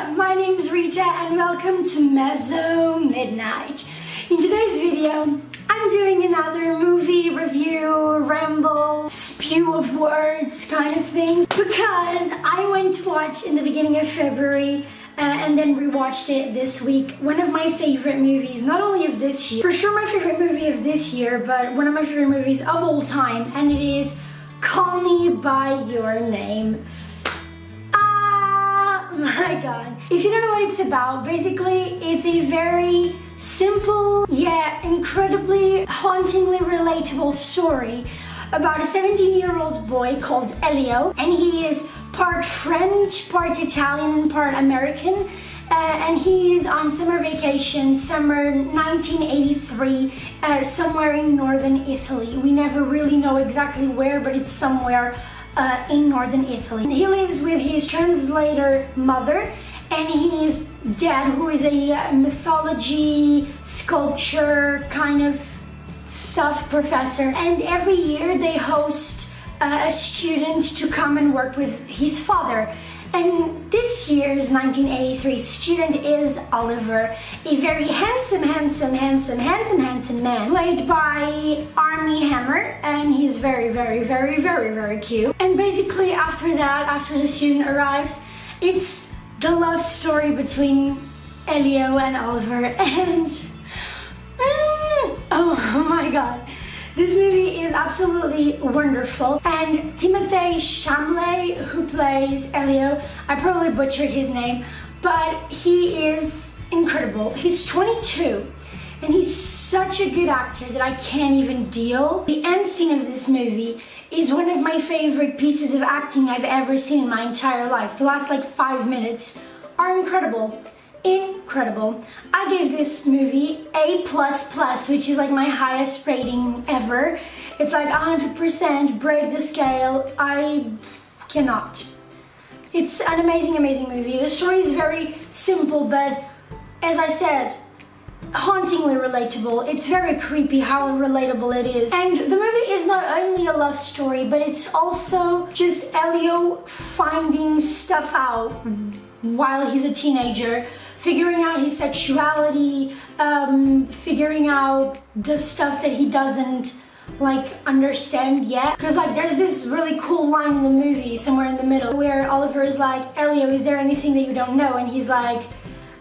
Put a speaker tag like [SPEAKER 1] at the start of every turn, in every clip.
[SPEAKER 1] my name's Rita and welcome to Mezzo Midnight. In today's video, I'm doing another movie review, ramble, spew of words kind of thing because I went to watch in the beginning of February and then rewatched it this week. One of my favorite movies, not only of this year, for sure my favorite movie of this year, but one of my favorite movies of all time, and it is Call Me By Your Name. My god. If you don't know what it's about, basically it's a very simple yet incredibly hauntingly relatable story about a 17-year-old boy called Elio, and he is part French, part Italian, and part American, and he is on summer vacation, summer 1983, somewhere in northern Italy. We never really know exactly where, but it's somewhere in northern Italy. He lives with his translator mother and his dad, who is a mythology, sculpture kind of stuff professor. And every year they host a student to come and work with his father. And this year's 1983 student is Oliver, a very handsome man, played by Armie Hammer, and he's very cute. And basically after that, after the student arrives, it's the love story between Elio and Oliver, and oh my god. This movie is absolutely wonderful, and Timothée Chalamet, who plays Elio, I probably butchered his name, but he is incredible. He's 22, and he's such a good actor that I can't even deal. The end scene of this movie is one of my favorite pieces of acting I've ever seen in my entire life. The last like 5 minutes are incredible. Incredible. I gave this movie A++, which is like my highest rating ever. It's like 100%, break the scale. I cannot. It's an amazing movie. The story is very simple, but as I said, hauntingly relatable. It's very creepy how relatable it is. And the movie is not only a love story, but it's also just Elio finding stuff out while he's a teenager, figuring out his sexuality, figuring out the stuff that he doesn't like understand yet. Because like there's this really cool line in the movie somewhere in the middle where Oliver is like, Elio, is there anything that you don't know? And he's like,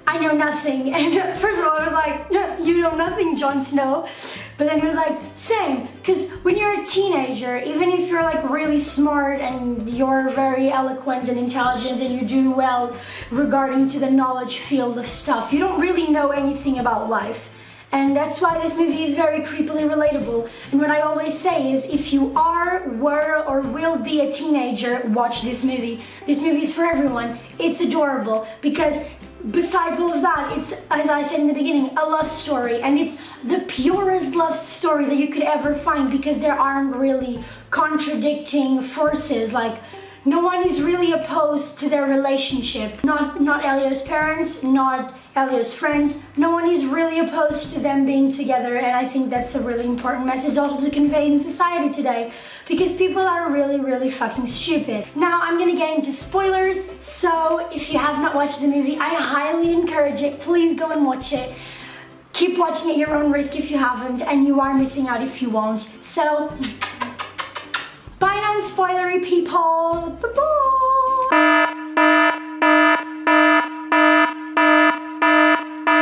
[SPEAKER 1] I know nothing. And first of all I was like, you know nothing, Jon Snow. But then he was like, same, because when you're a teenager, even if you're like really smart and you're very eloquent and intelligent and you do well regarding to the knowledge field of stuff, you don't really know anything about life. And that's why this movie is very creepily relatable. And what I always say is, if you are, were, or will be a teenager, watch this movie. This movie is for everyone. It's adorable because besides all of that, it's, as I said in the beginning, a love story, and it's the purest love story that you could ever find because there aren't really contradicting forces. Like, no one is really opposed to their relationship. Not Elio's parents, not Elio's friends. No one is really opposed to them being together, and I think that's a really important message also to convey in society today because people are really fucking stupid. Now I'm gonna get into spoilers, so if you have not watched the movie, I highly encourage it. Please go and watch it. Keep watching at your own risk if you haven't, and you are missing out if you won't. So, bye non-spoilery people! Bye-bye!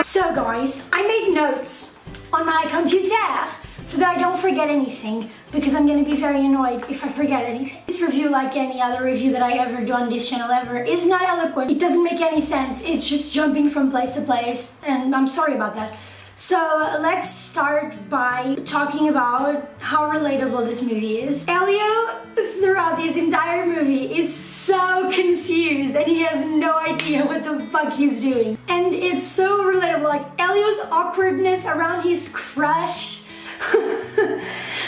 [SPEAKER 1] So guys, I made notes on my computer so that I don't forget anything, because I'm gonna be very annoyed if I forget anything. This review, like any other review that I ever do on this channel ever, is not eloquent. It doesn't make any sense. It's just jumping from place to place, and I'm sorry about that. So let's start by talking about how relatable this movie is. Elio, throughout this entire movie, is so confused and he has no idea what the fuck he's doing. And it's so relatable, like Elio's awkwardness around his crush,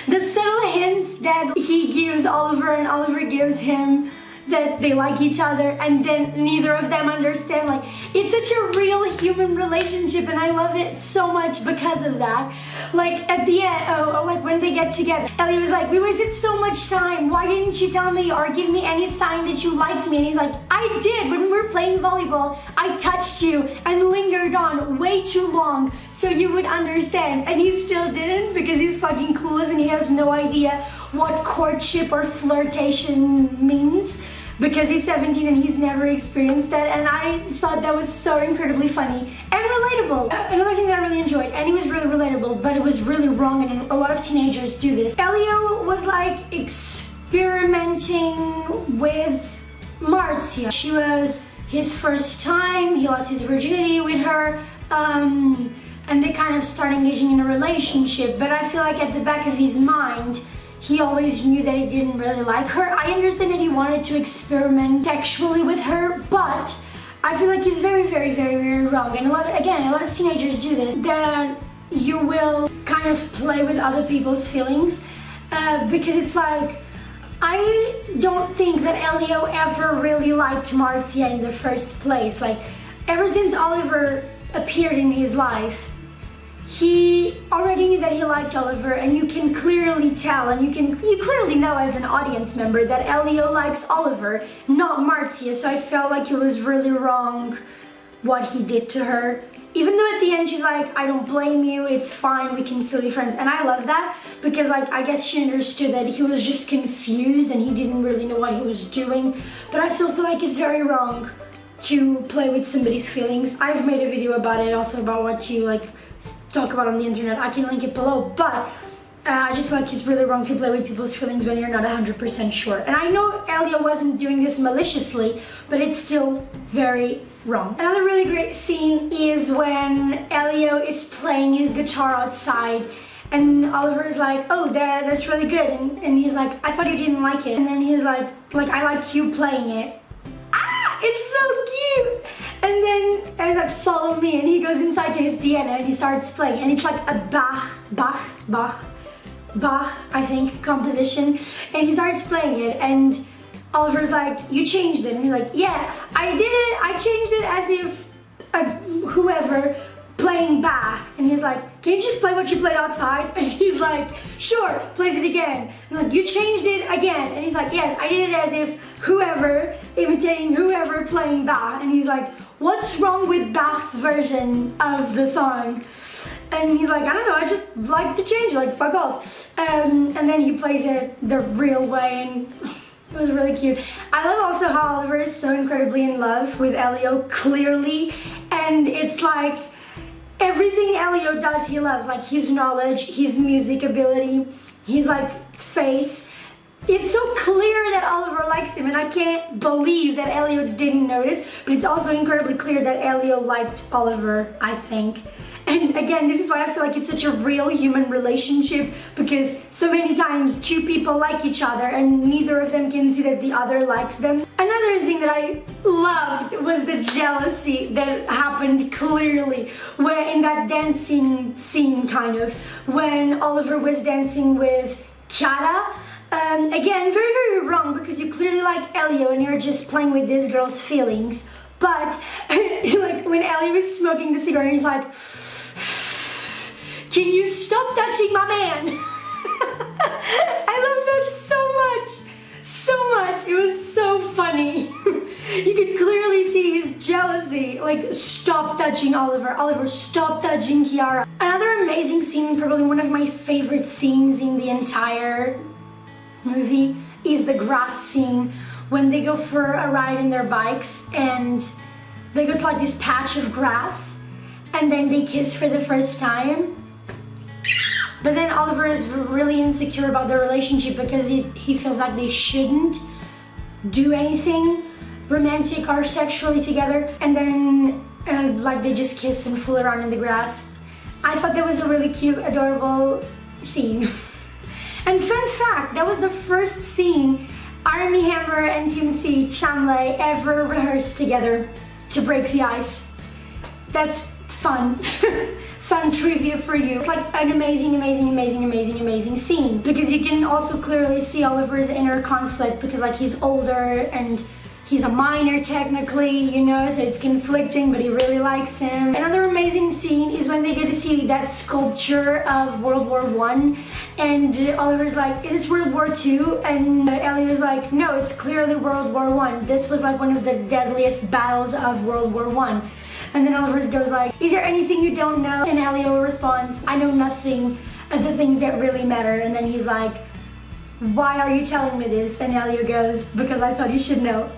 [SPEAKER 1] the subtle hints that he gives Oliver and Oliver gives him, that they like each other, and then neither of them understand. Like, it's such a real human relationship, and I love it so much because of that. Like, at the end, like when they get together, Ellie was like, we wasted so much time, why didn't you tell me or give me any sign that you liked me? And he's like, I did. When we were playing volleyball, I touched you and lingered on way too long so you would understand. And he still didn't, because he's fucking clueless and he has no idea what courtship or flirtation means, because he's 17 and he's never experienced that. And I thought that was so incredibly funny and relatable. Another thing that I really enjoyed, and it was really relatable, but it was really wrong, and a lot of teenagers do this. Elio was like experimenting with Marzia. She was his first time, he lost his virginity with her, and they kind of start engaging in a relationship. But I feel like at the back of his mind, he always knew that he didn't really like her. I understand that he wanted to experiment sexually with her, but I feel like he's very, very, very, very wrong. And a lot of teenagers do this, that you will kind of play with other people's feelings, because it's like, I don't think that Elio ever really liked Marzia in the first place. Like, ever since Oliver appeared in his life, he already knew that he liked Oliver, and you can clearly tell, and you clearly know as an audience member that Elio likes Oliver, not Marzia. So I felt like it was really wrong what he did to her. Even though at the end she's like, I don't blame you, it's fine, we can still be friends. And I love that, because like, I guess she understood that he was just confused and he didn't really know what he was doing. But I still feel like it's very wrong to play with somebody's feelings. I've made a video about it, also about what you like talk about on the internet. I can link it below, but I just feel like it's really wrong to play with people's feelings when you're not 100% sure. And I know Elio wasn't doing this maliciously, but it's still very wrong. Another really great scene is when Elio is playing his guitar outside, and Oliver is like, oh, that's really good. And he's like, I thought you didn't like it. And then he's like, I like you playing it. Ah, it's so cute. And then he's like, follow me. And he goes inside to his piano and he starts playing. And it's like a Bach, I think, composition. And he starts playing it. And Oliver's like, you changed it. And he's like, yeah, I did it. I changed it as if whoever playing Bach. And he's like, can you just play what you played outside? And he's like, sure, plays it again. And like, you changed it again. And he's like, yes, I did it as if whoever, imitating whoever playing Bach. And he's like, what's wrong with Bach's version of the song? And he's like, I don't know, I just like to change it, like, fuck off. And then he plays it the real way, and it was really cute. I love also how Oliver is so incredibly in love with Elio, clearly. And it's like, everything Elio does, he loves. Like, his knowledge, his music ability, his like face. It's so clear that Oliver likes him, and I can't believe that Elio didn't notice. But it's also incredibly clear that Elio liked Oliver, I think. And again, this is why I feel like it's such a real human relationship, because so many times two people like each other and neither of them can see that the other likes them. Another thing that I loved was the jealousy that happened clearly, where in that dancing scene, kind of, when Oliver was dancing with Chiara. Again, very, very wrong, because you clearly like Elio and you're just playing with this girl's feelings. But like, when Elio was smoking the cigarette, he's like, can you stop touching my man? I love that so much. It was so funny. You could clearly see his jealousy. Like, stop touching Oliver. Oliver, stop touching Chiara. Another amazing scene, probably one of my favorite scenes in the entire movie, is the grass scene, when they go for a ride in their bikes and they go to like this patch of grass and then they kiss for the first time. But then Oliver is really insecure about their relationship because he feels like they shouldn't do anything romantic or sexually together. And then like they just kiss and fool around in the grass. I thought that was a really cute, adorable scene. And fun fact, that was the first scene Armie Hammer and Timothy Chalamet ever rehearsed together to break the ice. That's fun. fun trivia for you. It's like an amazing scene, because you can also clearly see Oliver's inner conflict, because like he's older and he's a minor technically, you know, so it's conflicting, but he really likes him. Another amazing scene is when they get to see that sculpture of World War I, and Oliver's like, is this World War II? And Elio's like, no, it's clearly World War I. This was like one of the deadliest battles of World War I. And then Oliver goes like, is there anything you don't know? And Elio responds, I know nothing of the things that really matter. And then he's like, why are you telling me this? And Elio goes, because I thought you should know.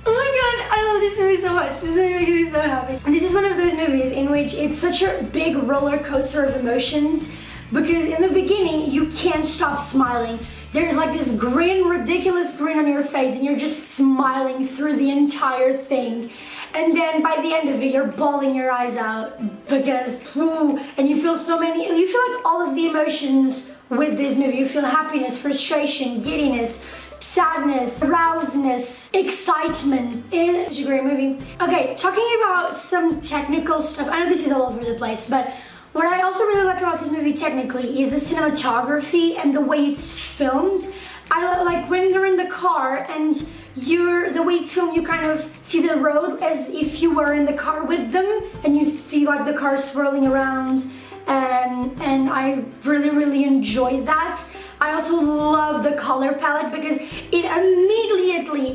[SPEAKER 1] Oh my god, I love this movie so much. This movie makes me so happy. And this is one of those movies in which it's such a big roller coaster of emotions, because in the beginning you can't stop smiling. There's like this grin, ridiculous grin on your face, and you're just smiling through the entire thing. And then by the end of it, you're bawling your eyes out because, and you feel so many, you feel like all of the emotions with this movie. You feel happiness, frustration, giddiness, sadness, arousedness, excitement. It's a great movie. Okay, talking about some technical stuff. I know this is all over the place, but what I also really like about this movie technically is the cinematography and the way it's filmed. I like when you're in the car and the way it's filmed, you kind of see the road as if you were in the car with them, and you see like the car swirling around, and I really enjoy that. I also love the color palette because it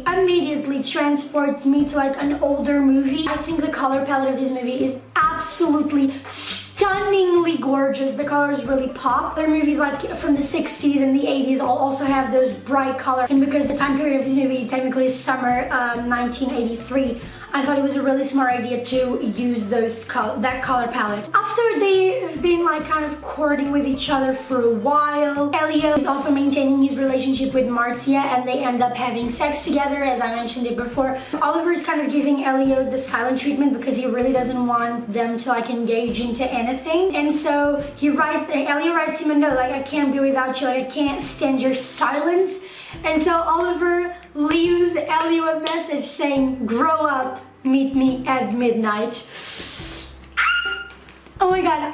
[SPEAKER 1] immediately transports me to like an older movie. I think the color palette of this movie is absolutely stunningly gorgeous. The colors really pop. Other movies like from the 60s and the 80s also have those bright colors, and because the time period of this movie technically is summer 1983, I thought it was a really smart idea to use that color palette. After they've been like kind of courting with each other for a while, Elio is also maintaining his relationship with Marcia, and they end up having sex together, as I mentioned it before. Oliver is kind of giving Elio the silent treatment because he really doesn't want them to like engage into anything, and so Elio writes him a note like, I can't be without you, like I can't stand your silence. And so Oliver leaves Elio a message saying, grow up, meet me at midnight. Oh my god,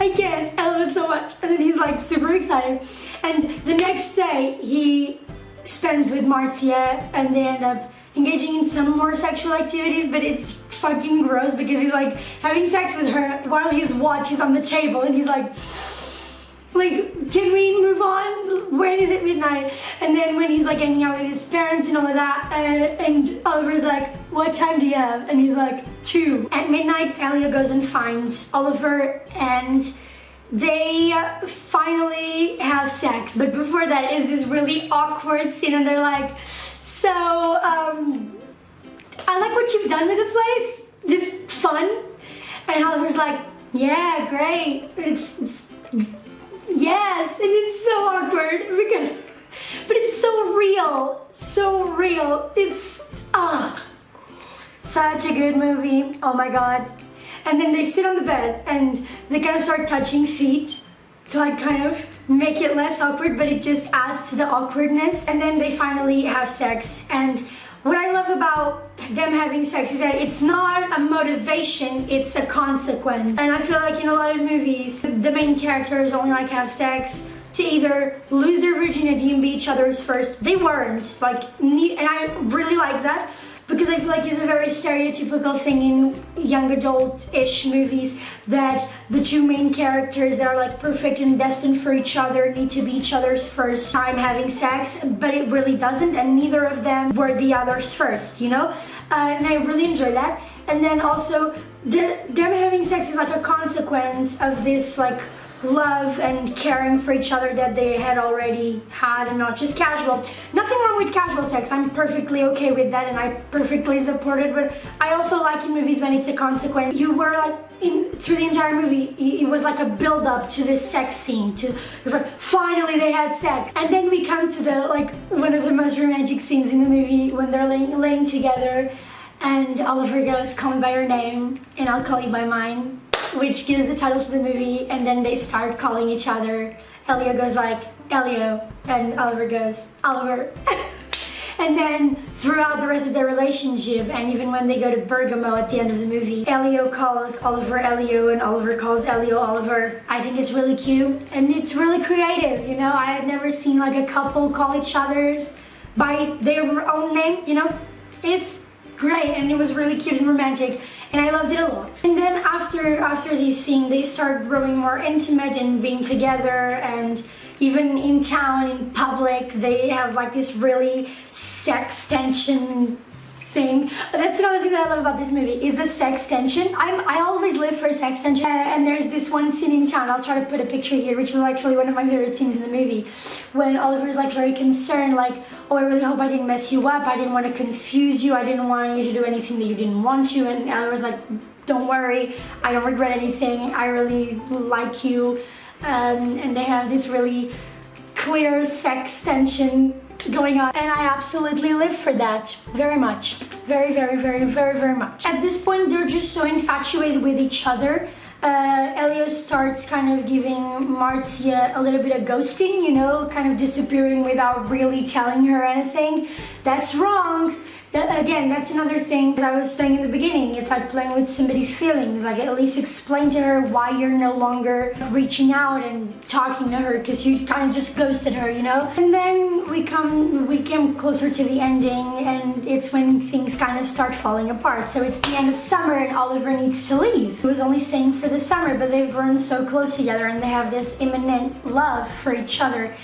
[SPEAKER 1] I can't, I love it so much. And then he's like super excited. And the next day he spends with Marcia, and they end up engaging in some more sexual activities, but it's fucking gross because he's like having sex with her while his watch is on the table, and he's like, can we move on? When is it midnight? And then when he's like hanging out with his parents and all of that, and Oliver's like, what time do you have? And he's like, 2. At midnight, Elio goes and finds Oliver, and they finally have sex. But before that is this really awkward scene, and they're like, so, I like what you've done with the place. It's fun. And Oliver's like, yeah, great. Yes, and it's so awkward but it's so real. It's such a good movie. Oh my god. And then they sit on the bed and they kind of start touching feet to like kind of make it less awkward, but it just adds to the awkwardness. And then they finally have sex, and what I love about them having sex is that it's not a motivation, it's a consequence. And I feel like in a lot of movies, the main characters only like have sex to either lose their virginity and be each other's first. They weren't, and I really like that, because I feel like it's a very stereotypical thing in young adult-ish movies that the two main characters that are like perfect and destined for each other need to be each other's first time having sex, but it really doesn't, and neither of them were the other's first, you know? And I really enjoy that. And then also, them having sex is like a consequence of this like love and caring for each other that they had already had, and not just casual. Nothing wrong with casual sex. I'm perfectly okay with that, and I perfectly support it, but I also like in movies when it's a consequence. You were like, through the entire movie, it was like a build-up to this sex scene, finally they had sex. And then we come to the like one of the most romantic scenes in the movie when they're laying together, and Oliver goes, call me by your name and I'll call you by mine, which gives the title to the movie. And then they start calling each other. Elio goes like, Elio, and Oliver goes, Oliver. And then throughout the rest of their relationship, and even when they go to Bergamo at the end of the movie, Elio calls Oliver Elio and Oliver calls Elio Oliver. I think it's really cute and it's really creative, you know? I had never seen like a couple call each other by their own name, you know? It's great, and it was really cute and romantic, and I loved it a lot. And then after this scene, they start growing more intimate and being together, and even in town, in public, they have like this really sex tension thing. That's another thing that I love about this movie, is the sex tension. I always live for sex tension, and there's this one scene in town, I'll try to put a picture here, which is actually one of my favorite scenes in the movie, when Oliver is like very concerned, like, oh, I really hope I didn't mess you up, I didn't want to confuse you, I didn't want you to do anything that you didn't want to, and Ellie was like, don't worry, I don't regret anything, I really like you, and they have this really clear sex tension going on, and I absolutely live for that very much, very much. At this point, they're just so infatuated with each other. Elio starts kind of giving Marcia a little bit of ghosting, you know, kind of disappearing without really telling her anything. That's wrong. Again, that's another thing that I was saying in the beginning. It's like playing with somebody's feelings. Like, at least explain to her why you're no longer reaching out and talking to her, because you kind of just ghosted her, you know? And then we came closer to the ending, and it's when things kind of start falling apart. So it's the end of summer and Oliver needs to leave. He was only staying for the summer, but they've grown so close together and they have this imminent love for each other.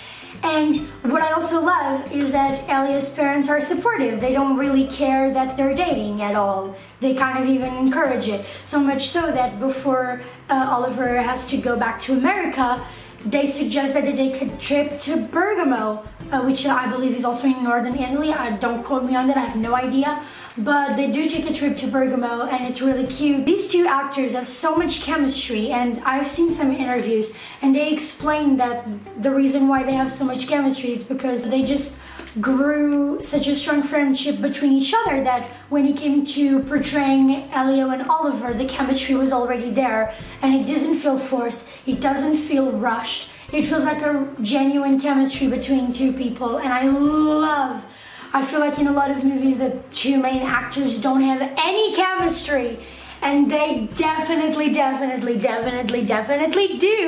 [SPEAKER 1] And what I also love is that Elio's parents are supportive. They don't really care that they're dating at all. They kind of even encourage it. So much so that before Oliver has to go back to America, they suggest that they take a trip to Bergamo, which I believe is also in northern Italy. Don't quote me on that, I have no idea. But they do take a trip to Bergamo, and it's really cute. These two actors have so much chemistry, and I've seen some interviews, and they explain that the reason why they have so much chemistry is because they just grew such a strong friendship between each other that when it came to portraying Elio and Oliver, the chemistry was already there, and it doesn't feel forced, it doesn't feel rushed. It feels like a genuine chemistry between two people, and I feel like in a lot of movies the two main actors don't have any chemistry, and they definitely do.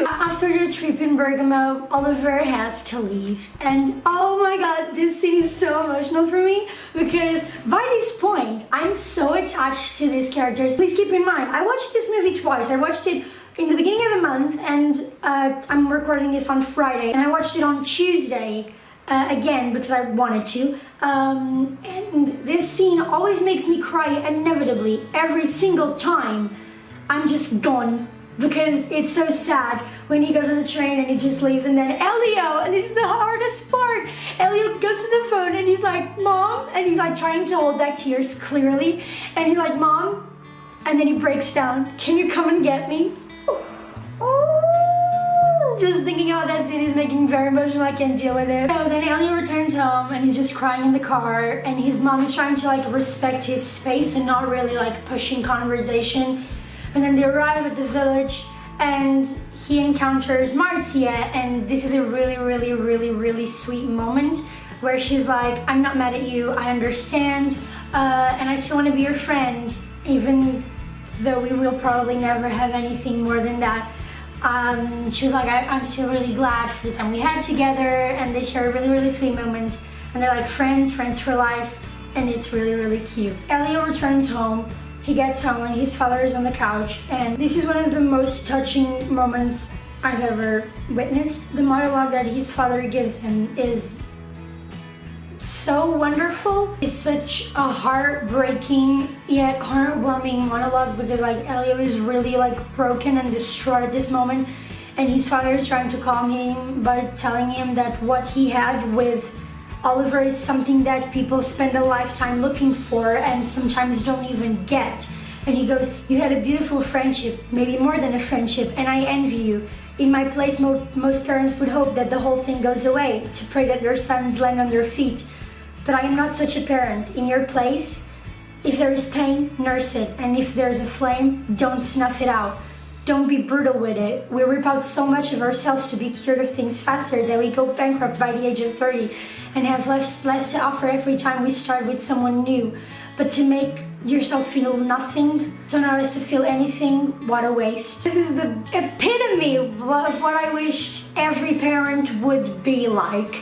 [SPEAKER 1] After the trip in Bergamo, Oliver has to leave, and oh my god, this scene is so emotional for me, because by this point I'm so attached to these characters. Please keep in mind, I watched this movie twice. I watched it in the beginning of the month, and I'm recording this on Friday, and I watched it on Tuesday again because I wanted to, and this scene always makes me cry inevitably every single time. I'm just gone because it's so sad when he goes on the train and he just leaves, and then Elio, and this is the hardest part, Elio goes to the phone and he's like, Mom, and he's like trying to hold back tears clearly, and he's like, Mom, and then he breaks down, can you come and get me? Just thinking about that scene is making me very emotional. I can't deal with it. So then Elio returns home and he's just crying in the car, and his mom is trying to like respect his space and not really like pushing conversation. And then they arrive at the village and he encounters Marcia, and this is a really sweet moment where she's like, I'm not mad at you, I understand, and I still want to be your friend, even though we will probably never have anything more than that. She was like, I'm still really glad for the time we had together, and they share a really sweet moment, and they're like friends for life, and it's really cute. Elio returns home, he gets home and his father is on the couch, and this is one of the most touching moments I've ever witnessed. The monologue that his father gives him is so wonderful. It's such a heartbreaking yet heartwarming monologue, because like Elio is really like broken and distraught at this moment, and his father is trying to calm him by telling him that what he had with Oliver is something that people spend a lifetime looking for and sometimes don't even get. And he goes, you had a beautiful friendship, maybe more than a friendship, and I envy you. In my place, most parents would hope that the whole thing goes away, to pray that their sons land on their feet. But I am not such a parent. In your place, if there is pain, nurse it, and if there is a flame, don't snuff it out. don't be brutal with it. We rip out so much of ourselves to be cured of things faster that we go bankrupt by the age of 30 and have less to offer every time we start with someone new. But to make yourself feel nothing, so not as to feel anything, what a waste. This is the epitome of what I wish every parent would be like.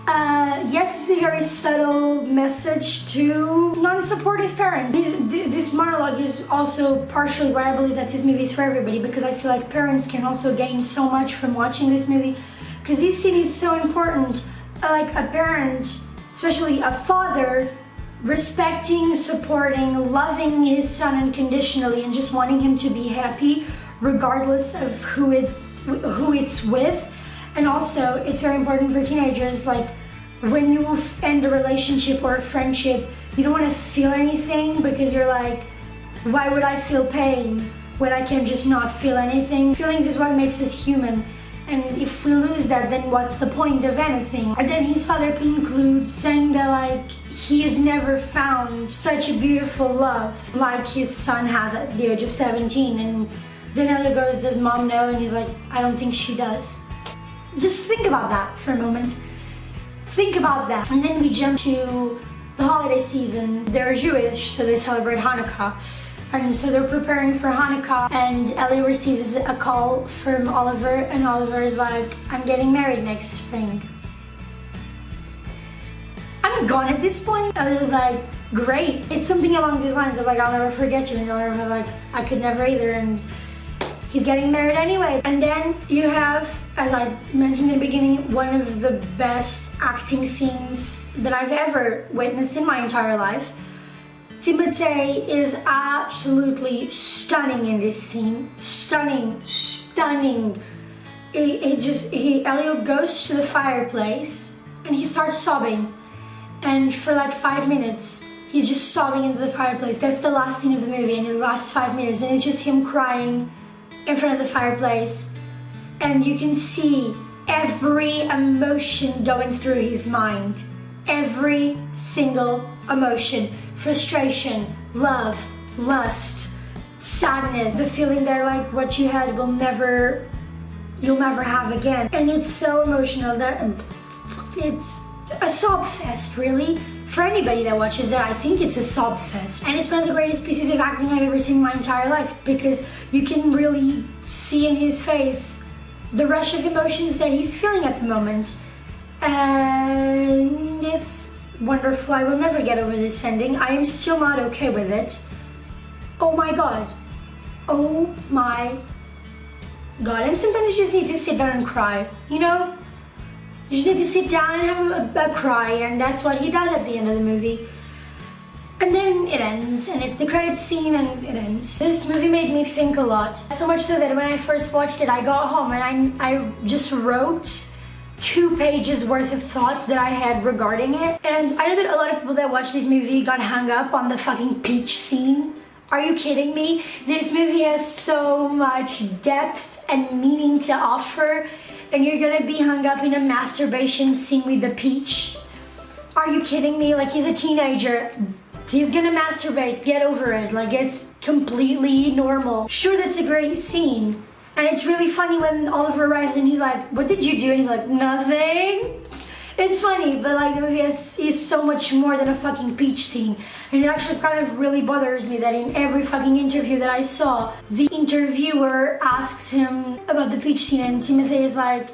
[SPEAKER 1] Yes, it's a very subtle message to non-supportive parents. This monologue is also partially why I believe that this movie is for everybody, because I feel like parents can also gain so much from watching this movie, because this scene is so important. Like a parent, especially a father, respecting, supporting, loving his son unconditionally and just wanting him to be happy regardless of who it's with. And also, it's very important for teenagers, like when you end a relationship or a friendship, you don't want to feel anything because you're like, why would I feel pain when I can just not feel anything? Feelings is what makes us human. And if we lose that, then what's the point of anything? And then his father concludes saying that like he has never found such a beautiful love like his son has at the age of 17. And then Ellie goes, does mom know? And he's like, I don't think she does. Just think about that for a moment. Think about that. And then we jump to the holiday season. They're Jewish, so they celebrate Hanukkah. And so they're preparing for Hanukkah, and Ellie receives a call from Oliver, and Oliver is like, I'm getting married next spring. I'm gone at this point. Ellie was like, great. It's something along these lines of like, I'll never forget you, and Oliver was like, I could never either, and he's getting married anyway. And then you have, as I mentioned in the beginning, one of the best acting scenes that I've ever witnessed in my entire life. Timothée is absolutely stunning in this scene. Stunning. Elliot goes to the fireplace and he starts sobbing. And for like 5 minutes, he's just sobbing into the fireplace. That's the last scene of the movie, and it lasts 5 minutes, and it's just him crying in front of the fireplace. And you can see every emotion going through his mind. Every single emotion. Frustration, love, lust, sadness, the feeling that like what you had you'll never have again. And it's so emotional that it's a sob fest, really. For anybody that watches that, I think it's a sob fest. And it's one of the greatest pieces of acting I've ever seen in my entire life, because you can really see in his face the rush of emotions that he's feeling at the moment. And it's wonderful. I will never get over this ending. I am still not okay with it. Oh my god. Oh my god. And sometimes you just need to sit down and cry, you know? You just need to sit down and have a cry, and that's what he does at the end of the movie. And then it ends, and it's the credits scene, and it ends. This movie made me think a lot. So much so that when I first watched it, I got home and I just wrote 2 pages worth of thoughts that I had regarding it. And I know that a lot of people that watch this movie got hung up on the fucking peach scene. Are you kidding me? This movie has so much depth and meaning to offer, and you're gonna be hung up in a masturbation scene with the peach? Are you kidding me? Like, he's a teenager. He's gonna masturbate. Get over it. Like, it's completely normal. Sure, that's a great scene. And it's really funny when Oliver arrives and he's like, what did you do? And he's like, nothing. It's funny, but like the movie is so much more than a fucking peach scene. And it actually kind of really bothers me that in every fucking interview that I saw, the interviewer asks him about the peach scene, and Timothée is like,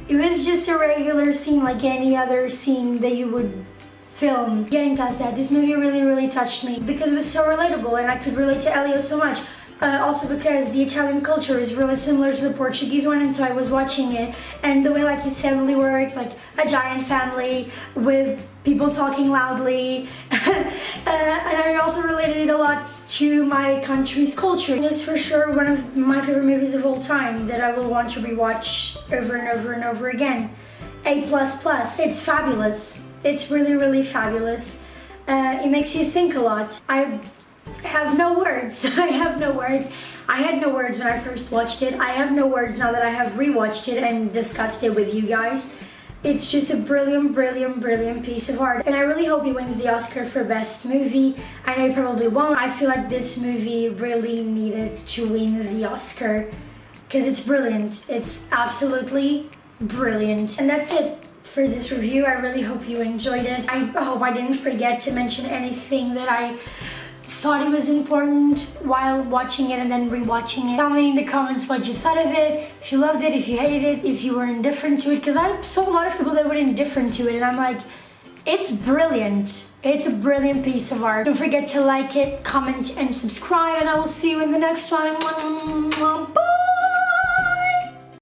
[SPEAKER 1] it was just a regular scene like any other scene that you would film. Getting past that, this movie really, really touched me because it was so relatable, and I could relate to Elio so much. Also because the Italian culture is really similar to the Portuguese one, and so I was watching it, and the way like his family works, like a giant family with people talking loudly, and I also related it a lot to my country's culture. And it's for sure one of my favorite movies of all time that I will want to rewatch over and over and over again. A++. It's fabulous. It's really, really fabulous. It makes you think a lot. I have no words. I have no words. I had no words when I first watched it. I have no words now that I have rewatched it and discussed it with you guys. It's just a brilliant, brilliant, brilliant piece of art. And I really hope he wins the Oscar for Best Movie. I know he probably won't. I feel like this movie really needed to win the Oscar because it's brilliant. It's absolutely brilliant. And that's it for this review. I really hope you enjoyed it. I hope I didn't forget to mention anything that I thought it was important while watching it and then rewatching it. Tell me in the comments what you thought of it, if you loved it, if you hated it, if you were indifferent to it, because I saw a lot of people that were indifferent to it, and I'm like, it's brilliant. It's a brilliant piece of art. Don't forget to like it, comment, and subscribe, and I will see you in the next one. Bye!